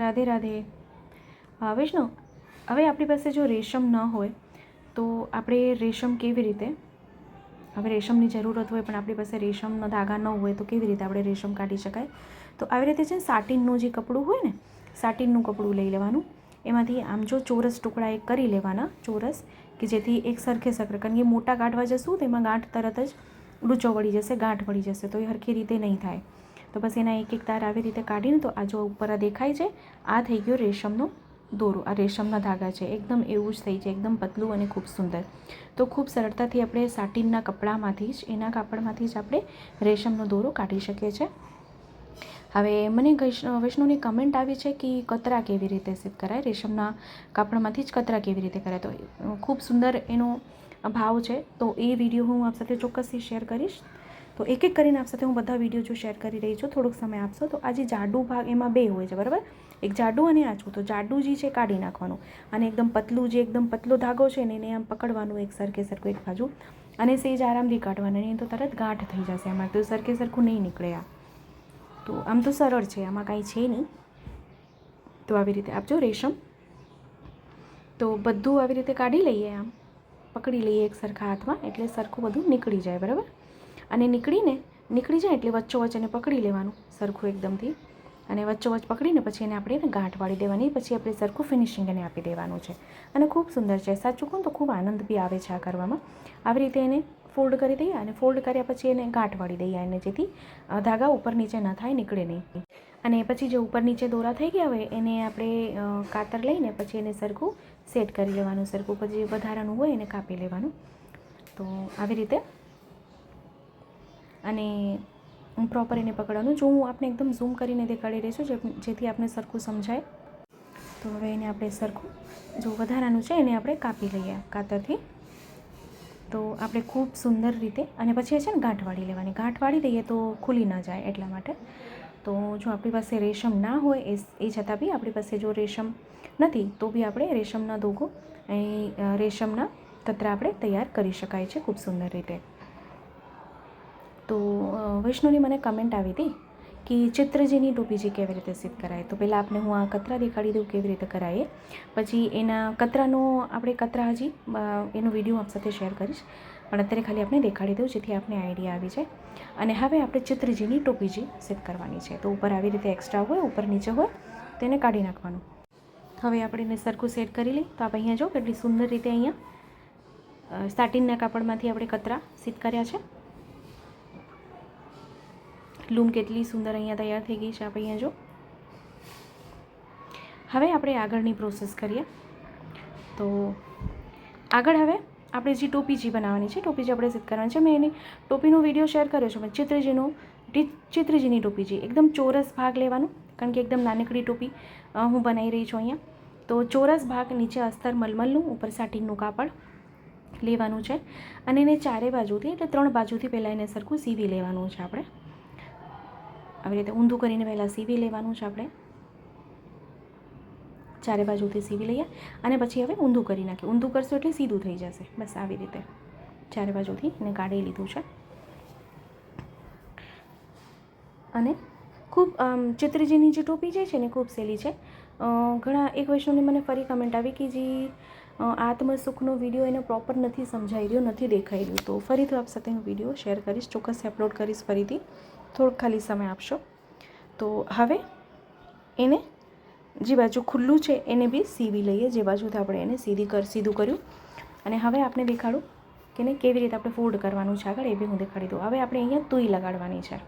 રાધે રાધે. વૈષ્ણવ, હવે આપણી પાસે જો રેશમ ન હોય તો આપણે રેશમ કેવી રીતે, હવે રેશમની જરૂરત હોય પણ આપણી પાસે રેશમના ધાગા ન હોય તો કેવી રીતે આપણે રેશમ કાઢી શકાય? તો આવી રીતે છે ને સાટીનનું જે કપડું હોય ને, સાટીનનું કપડું લઈ લેવાનું. એમાંથી આમ જો ચોરસ ટુકડા એક કરી લેવાના, ચોરસ, કે જેથી એક સરખે સરખે, કારણ કે મોટા કાઢવા જશું તો એમાં ગાંઠ તરત જ ડૂચો વળી જશે, ગાંઠ વળી જશે, તો એ સરખી રીતે નહીં થાય. તો બસ એના એક એક તાર આવી રીતે કાઢીને, તો આ જો ઉપર આ દેખાય છે, આ થઈ ગયો રેશમનો દોરો, આ રેશમના ધાગા છે, એકદમ એવું જ થઈ જાય, એકદમ પતલું અને ખૂબ સુંદર. તો ખૂબ સરળતાથી આપણે સાટીનના કપડામાંથી જ, એના કાપડમાંથી જ આપણે રેશમનો દોરો કાઢી શકીએ છીએ. હવે મને વૈષ્ણવની કમેન્ટ આવી છે કે કતરા કેવી રીતે સિદ્ધ કરાય, રેશમના કાપડમાંથી જ કતરા કેવી રીતે કરાય. તો ખૂબ સુંદર એનો ભાવ છે, તો એ વિડીયો હું આપ સાથે ચોક્કસથી શેર કરીશ. તો એક એક કરીને આપ સાથે હું બધા વિડીયો જો શેર કરી રહી છું, થોડોક સમય આપશો. તો આ જે જાડું ભાગ એમાં બે હોય છે, બરાબર, એક જાડું અને આછું. તો જાડું જે છે કાઢી નાખવાનું, અને એકદમ પતલું, જે એકદમ પતલો ધાગો છે ને એને આમ પકડવાનું એક સરખે સરખું એક બાજુ, અને સેજ આરામથી કાઢવાનું, નહીં તો તરત ગાંઠ થઈ જશે એમાં, તો સરખે સરખું નહીં નીકળે આ. તો આમ તો સરળ છે, આમાં કાંઈ છે નહીં. તો આવી રીતે આપજો રેશમ, તો બધું આવી રીતે કાઢી લઈએ, આમ પકડી લઈએ એક સરખા હાથમાં, એટલે સરખું બધું નીકળી જાય, બરાબર. અને નીકળી જાય એટલે વચ્ચોવચ્ચ એને પકડી લેવાનું સરખું એકદમથી, અને વચ્ચોવચ્ચ પકડીને પછી એને આપણે ગાંઠ વાળી દેવાની, પછી આપણે સરખું ફિનિશિંગ એને આપી દેવાનું છે. અને ખૂબ સુંદર છે, સાચું કહું તો ખૂબ આનંદ બી આવે છે આ કરવામાં. આવી રીતે એને ફોલ્ડ કરી દઈએ, અને ફોલ્ડ કર્યા પછી એને ગાંઠ વાળી દઈએ, એને જેથી ધાગા ઉપર નીચે ન થાય, નીકળે નહીં. અને પછી જે ઉપર નીચે દોરા થઈ ગયા હોય એને આપણે કાતર લઈને પછી એને સરખું સેટ કરી લેવાનું, સરખું પછી વધારાનું હોય એને કાપી લેવાનું. તો આવી રીતે, અને પ્રોપર એને પકડવાનું. જો હું આપને એકદમ ઝૂમ કરીને દેખાડી રહી છું, જેથી આપને સરખું સમજાય. તો હવે એને આપણે સરખું, જો વધારાનું છે એને આપણે કાપી લઈએ કાતરથી. તો આપણે ખૂબ સુંદર રીતે, અને પછી છે ને ગાંઠ વાળી લેવાની, ગાંઠ વાળી દઈએ તો ખુલી ન જાય એટલા માટે. તો જો આપણી પાસે રેશમ ના હોય એ છતાં બી આપણી પાસે જો રેશમ નથી તો બી આપણે રેશમના દોગો એ રેશમના કતરા આપણે તૈયાર કરી શકાય છે ખૂબ સુંદર રીતે. તો વૈષ્ણવની મને કમેન્ટ આવી હતી કે ચિત્રજીની ટોપીજી કેવી રીતે સિદ્ધ કરાય. તો પહેલાં આપણે હું આ કતરા દેખાડી દઉં કેવી રીતે કરાય, પછી એના કતરાનો આપણે કતરા હજી એનો વિડીયો આપ સાથે શેર કરીશ, પણ અત્યારે ખાલી આપણે દેખાડી દઉં જેથી આપણે આઈડિયા આવી જાય. અને હવે આપણે ચિત્રજીની ટોપીજી સિદ્ધ કરવાની છે. તો ઉપર આવી રીતે એક્સ્ટ્રા હોય, ઉપર નીચે હોય, તેને કાઢી નાખવાનું. હવે આપણે એને સરખું સેટ કરી લઈએ. તો આપણે અહીંયા જો કેટલી સુંદર રીતે અહીંયા સાટીનના કાપડમાંથી આપણે કતરા સિદ્ધ કર્યા છે. લૂમ કેટલી સુંદર અહીંયા તૈયાર થઈ ગઈ છે, આપણે અહીંયા જો. હવે આપણે આગળની પ્રોસેસ કરીએ. તો આગળ હવે આપણે જે ટોપીજી બનાવવાની છે, ટોપીજી આપણે સિદ્ધ કરવાની છે. મેં એની ટોપીનો વિડીયો શેર કર્યો છે, પણ ચિત્રજીની ટોપીજી એકદમ ચોરસ ભાગ લેવાનું, કારણ કે એકદમ નાનકડી ટોપી હું બનાવી રહી છું અહીંયા. તો ચોરસ ભાગ, નીચે અસ્તર મલમલનું, ઉપર સાટીનનું કાપડ લેવાનું છે, અને એને ચારે બાજુથી, એટલે 3 બાજુથી પહેલાં એને સરખું સીવી લેવાનું છે. આપણે આવી રીતે ઊંધું કરીને પહેલાં સીવી લેવાનું છે. આપણે ચારે બાજુથી સીવી લઈએ, અને પછી હવે ઊંધું કરી નાખીએ. ઊંધું કરશું એટલે સીધું થઈ જશે. બસ આવી રીતે ચારે બાજુથી એને કાઢી લીધું છે. અને ખૂબ ચિત્રજીની જે ટોપી જે છે ને ખૂબ સહેલી છે. ઘણા એક વૈષ્ણવની મને ફરી કમેન્ટ આવી કે જે આત્મસુખનો વિડીયો એને પ્રોપર નથી સમજાઈ રહ્યો, નથી દેખાઈ રહ્યું. તો ફરીથી આપ સાથે હું વિડીયો શેર કરીશ, ચોક્કસ અપલોડ કરીશ ફરીથી, થોડોક ખાલી સમય આપશો. તો હવે એને જે બાજુ ખુલ્લું છે એને બી સીવી લઈએ, જે બાજુથી આપણે એને સીધું કર્યું. અને હવે આપણે દેખાડું કે એને કેવી રીતે આપણે ફોલ્ડ કરવાનું છે આગળ, એ બી હું દેખાડી દઉં. હવે આપણે અહીંયા તુઈ લગાડવાની છે.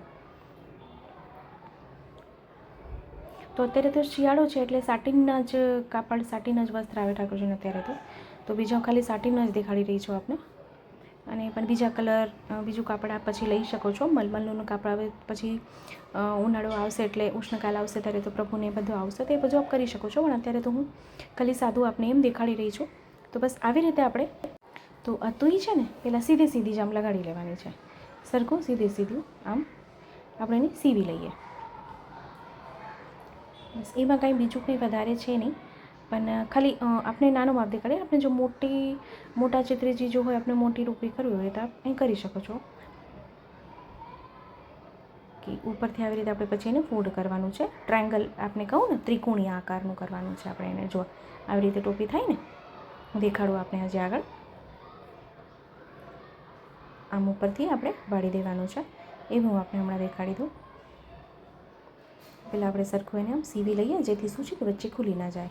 તો અત્યારે તો શિયાળો છે એટલે સાટીનના જ કાપડ, સાટીનના જ વસ્ત્ર આવે ઠાકોરજીને અત્યારે તો બીજા ખાલી સાટીન જ દેખાડી રહી છું આપને. અને પણ બીજા કલર, બીજું કાપડ આપ પછી લઈ શકો છો. મલમલનું કાપડ આવે, પછી ઉનાળો આવશે એટલે ઉષ્ણકાલ આવશે ત્યારે તો પ્રભુને બધું આવશે, તો એ બધું આપ કરી શકો છો. પણ અત્યારે તો હું ખાલી સાદું આપને એમ દેખાડી રહી છું. તો બસ આવી રીતે આપણે, તો આ તુઈ છે ને પહેલાં સીધી જ આમ લગાડી લેવાની છે, સરખું સીધું આમ આપણે એને સીવી લઈએ. બસ એમાં કાંઈ બીજું કંઈ વધારે છે નહીં, પણ ખાલી આપણે નાનો માપ દેખાડીએ. આપણે જો મોટા ચિત્રજી જો હોય, આપણે મોટી ટોપી કરવી હોય તો આપ અહીં કરી શકો છો, બાકી ઉપરથી આવી રીતે આપણે પછી એને ફોલ્ડ કરવાનું છે. ટ્રાયંગલ આપણે કહું ને ત્રિકોણીય આકારનું કરવાનું છે આપણે એને. જો આવી રીતે ટોપી થાય ને, દેખાડું આપણે હજી આગળ. આમ ઉપરથી આપણે વાળી દેવાનું છે. એવું આપણે હમણાં દેખાડી દઉં. પહેલાં આપણે સરખું એને આમ સીવી લઈએ, જેથી શું છે કે વચ્ચે ખુલી ના જાય.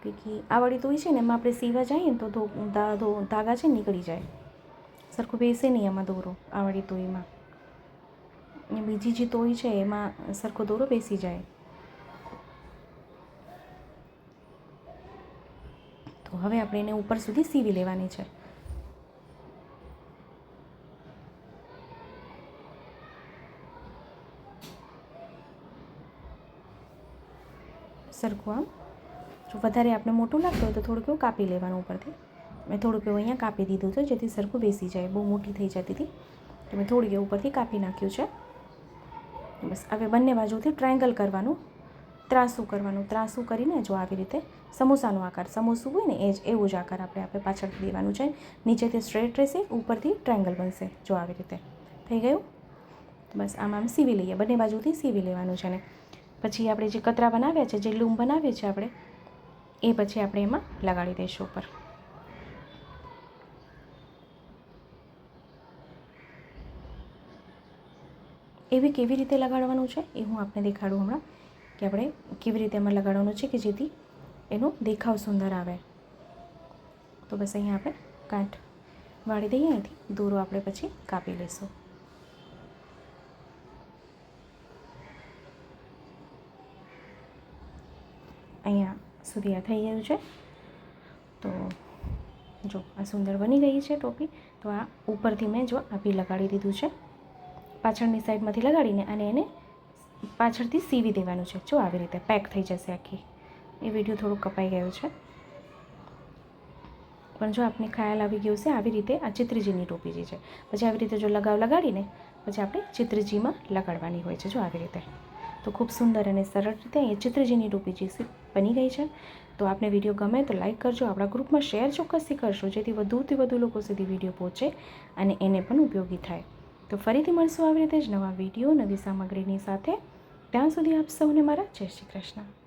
કે આ વાળી તોય છે ને એમાં આપણે સીવા જઈએ ને તો ધાગા છે નીકળી જાય, સરખું બેસે નહીં એમાં દોરો. આ વાળી તોયમાં અને બીજી જે તોય છે એમાં સરખો દોરો બેસી જાય. તો હવે આપણે એને ઉપર સુધી સીવી લેવાની છે. સરખું આમ. જો વધારે આપણે મોટું લાગતું હોય તો થોડુંક એવું કાપી લેવાનું ઉપરથી. મેં થોડુંક એવું અહીંયા કાપી દીધું છે જેથી સરખું બેસી જાય. બહુ મોટી થઈ જતી હતી તો મેં થોડીક એવું ઉપરથી કાપી નાખ્યું છે. બસ હવે બંને બાજુથી ટ્રાયંગલ કરવાનું, ત્રાસું કરવાનું. ત્રાસું કરીને જો આવી રીતે સમોસાનો આકાર, સમોસું હોય ને એ જ એવું જ આકાર આપણે પાછળથી દેવાનું છે. નીચેથી સ્ટ્રેટ રહેશે, ઉપરથી ટ્રાયંગલ બનશે. જો આવી રીતે થઈ ગયું. બસ આમ સીવી લઈએ, બંને બાજુથી સીવી લેવાનું છે ને પછી આપણે જે કતરા બનાવ્યા છે, જે લૂમ બનાવીએ છીએ આપણે, એ પછી આપણે એમાં લગાડી દઈશું ઉપર. એવી કેવી રીતે લગાડવાનું છે એ હું આપને દેખાડું હમણાં, કે આપણે કેવી રીતે એમાં લગાડવાનું છે કે જેથી એનો દેખાવ સુંદર આવે. તો બસ અહીંયા આપણે કાંઠ વાળી દઈએ. અહીંથી દોરો આપણે પછી કાપી લઈશું. અહીંયા સુધી આ થઈ ગયું છે. તો જો આ સુંદર બની ગઈ છે ટોપી. તો આ ઉપરથી મેં જો આપી લગાડી દીધું છે. પાછળની સાઈડમાંથી લગાડીને અને એને પાછળથી સીવી દેવાનું છે. જો આવી રીતે પેક થઈ જશે આખી. એ વિડીયો થોડુંક કપાઈ ગયો છે, પણ જો આપને ખ્યાલ આવી ગયો છે. આવી રીતે આ ચિત્રજીની ટોપી જે છે, પછી આવી રીતે જો લગાવ લગાડીને પછી આપણે ચિત્રજીમાં લગાડવાની હોય છે. જો આવી રીતે. તો ખૂબ સુંદર અને સરળ રીતે અહીંયા ચિત્રજીની ટોપી જે બની ગઈ છે. તો આપને વિડીયો ગમે તો લાઇક કરજો, આપણા ગ્રુપમાં શેર ચોક્કસથી કરશો, જેથી વધુથી વધુ લોકો સુધી વિડીયો પહોંચે અને એને પણ ઉપયોગી થાય. તો ફરીથી મળશું આવી રીતે જ નવા વિડીયો, નવી સામગ્રીની સાથે. ત્યાં સુધી આપ સૌને મારા જય શ્રી કૃષ્ણ.